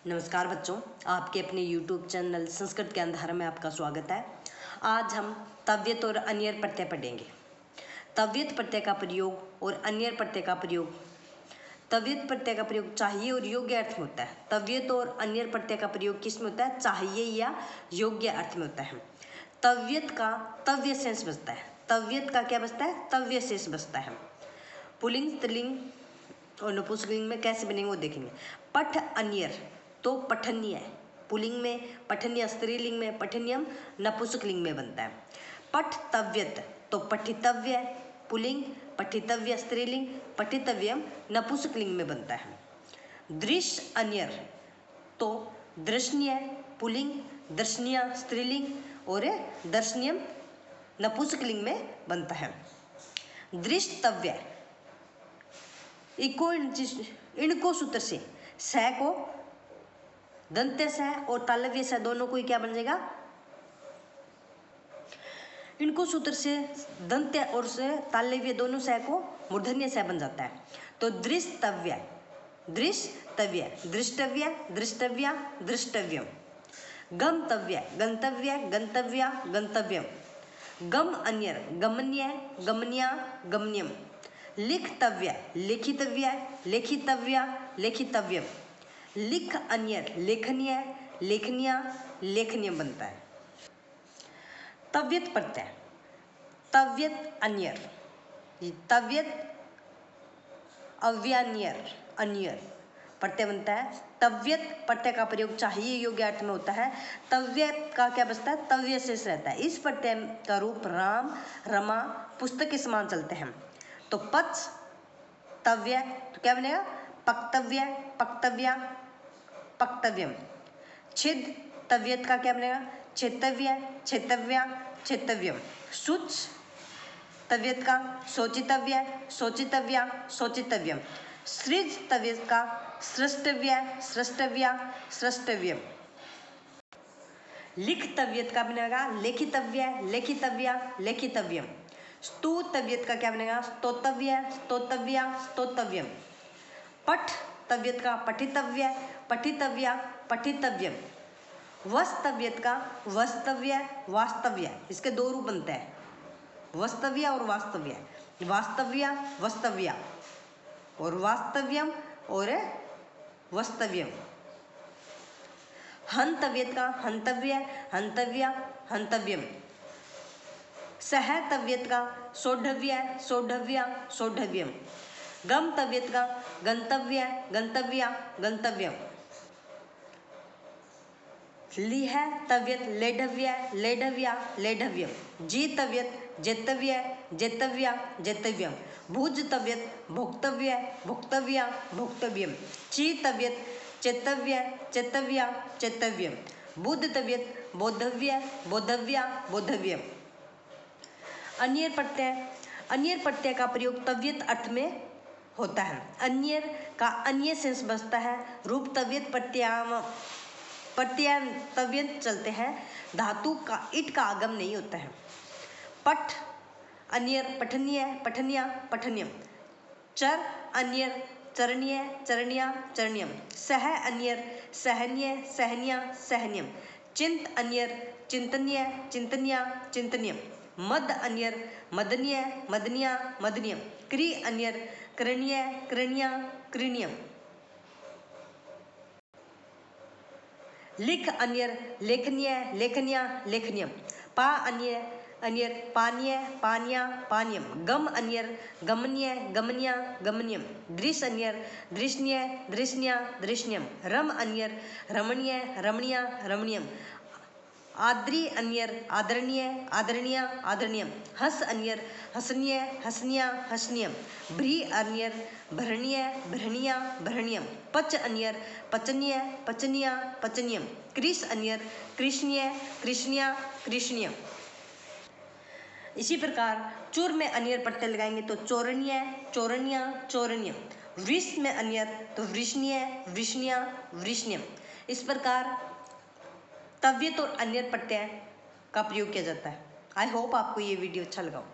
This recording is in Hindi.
नमस्कार बच्चों, आपके अपने YouTube चैनल संस्कृत के अंधार में आपका स्वागत है। आज हम तव्यत और अन्यर प्रत्यय पढ़ेंगे। तव्यत प्रत्यय का प्रयोग और अन्यर प्रत्यय का प्रयोग। तव्यत प्रत्यय का प्रयोग चाहिए और योग्य अर्थ में होता है। तव्यत और अन्यर प्रत्यय का प्रयोग किस में होता है? चाहिए या योग्य अर्थ में होता है। तव्यत का तव्य शेष बचता है। तव्यत का क्या बचता है? तव्य शेष बचता है। पुल्लिंग, स्त्रीलिंग और नपुंसकलिंग में कैसे बनेंगे वो देखेंगे। पठ अन्यर तो पठनीय है, पुल्लिंग में, पठनीय स्त्रीलिंग में, पठनीयम नपुंसकलिंग में बनता है। पठ तव्यत तो पठितव्य है, पुल्लिंग, पठितव्य स्त्रीलिंग, पठितव्यम नपुंसकलिंग में बनता है। दृश्य अन्यर तो दर्शनीय है, पुल्लिंग, दर्शनीय स्त्रीलिंग और दर्शनीयम नपुंसकलिंग में बनता है। दृष्टव्य इनको सूत्र से स को दंत्य स और तालव्य स दोनों को ही क्या बन जाएगा? इनको सूत्र से दंत्य और से तालव्य दोनों स को मूर्धन्य स बन जाता है। तो दृष्टव्य, दृष्टव्य, दृष्टव्य, दृष्टव्या, दृष्टव्यम। गमतव्य, गंतव्य, गंतव्या, गंतव्यम। गम अन्यर, गमनीय, गमनिया, गमनियम। लिखतव्य, लिखितव्य, लेखितव्या, लेखितव्यम। लिख अन्यर, लेखनीय, लेखनिया, लेखनियम बनता है। तव्यत प्रत्यय, तव्यत अन्यर, तव्यत अव्यान्यर, अन्यर प्रत्यय बनता है। तव्यत प्रत्यय का प्रयोग चाहिए योग्य अर्थ में होता है। तव्यत का क्या बचता है? तव्य शेष रहता है। इस प्रत्यय का रूप राम, रमा, पुस्तक के समान चलते हैं। तो पच तव्य तो क्या बनेगा? पक्तव्य, पक्तव्या, पक्तव्यम। छिद तव्यत का क्या बनेगा? छेतव्य, छेतव्या, छेतव्यम। शुच तव्यत का शोचितव्य, शोचितव्या, शोचितव्यम। सृज तव्यत का सृष्टव्य, सृष्टव्या, सृष्टव्यम। लिख तव्यत का बनेगा लेखितव्य, लेखितव्या, लेखितव्यम। स्तु तव्यत का क्या बनेगा? स्तोतव्य, स्तोतव्या, स्तोतव्यम। पठ तव्यत का पठितव्य, पठितव्या, पठितव्यम। वस्तव्यत का वस्तव्य, वास्तव्य, इसके दो रूप बनते हैं, वस्तव्य और वास्तव्य। वास्तव्य, वस्तव्या और वास्तव्यम और वस्तव्यम। हंतव्यत का हंतव्य, हंतव्या, हंतव्यम। सह तव्यत का सोढ़व्य, सोढ़व्या, सोढ़व्यम। गमतव्यत का गंतव्य, गंतव्या, गंतव्यम। लिह तव्यत लेढ़व्य, लेढ़व्या, लेढ़व्यम। जी तव्यत जेतव्य, जेतव्या, जेतव्यम। भुज तव्यत भोक्तव्य, भोक्तव्या, भोक्तव्यम। ची तव्यत चेतव्य, चेतव्या, चेतव्यम। बुध तव्यत बोधव्य, बोधव्या, बोधव्यम। अन्यर प्रत्यय, अन्यर प्रत्यय का प्रयोग तव्यत अर्थ में होता है। अन्यर का अन्य शेष बचता है। रूप तव्यत प्रत्यय तव्यत चलते हैं। धातु का इट का आगम नहीं होता है। पठ अन्यर पठनीय, पठनिया, पठनियम। चर अन्यर चरणीय, चरणिया, चरणियम। सह अन्यर सहनीय, सहनिया, सहनियम। चिंत अन्यर चिंतनीय, चिंतनिया, चिंतनियम। मद अन्यर मदनीय, मदनिया, मदनियम। क्री अन्यर करणीय, करणिया, क्रीनियम। लिख अन्यर लेखनीय, लेखनिया, लेखनियम। पा अन्य अन्यर पानीय, पानिया, पानियम। गम अन्यर गमनीय, गमनिया, गमनियम। दृश्य अन्यर दृश्नीय, दृश्निया, दृश्नियम। रम अन्यर रमणीय, रमणीया, रमणीयम। आद्री अन्यर आदरणीय, आदरणीया, आदरणीयम। हस अन्यर हसनीय, हसनिया, हसनियम। भ्री अन्यर भरणीय, भरणीया, भरणीयम। पच अन्यर पचनीय, पचनिया, पचनियम। कृष अन्यर कृष्णीय, कृष्णिया, कृष्णियम। इसी प्रकार चुर में अन्यर प्रत्यय लगाएंगे तो चोरणीय, चोरणिया, चोरणियम। वृष में अन्यर तो वृषणीय, वृषणिया, वृषणियम। इस प्रकार तव्यत और अन्यर प्रत्यय का प्रयोग किया जाता है। आई होप आपको ये वीडियो अच्छा लगा हो।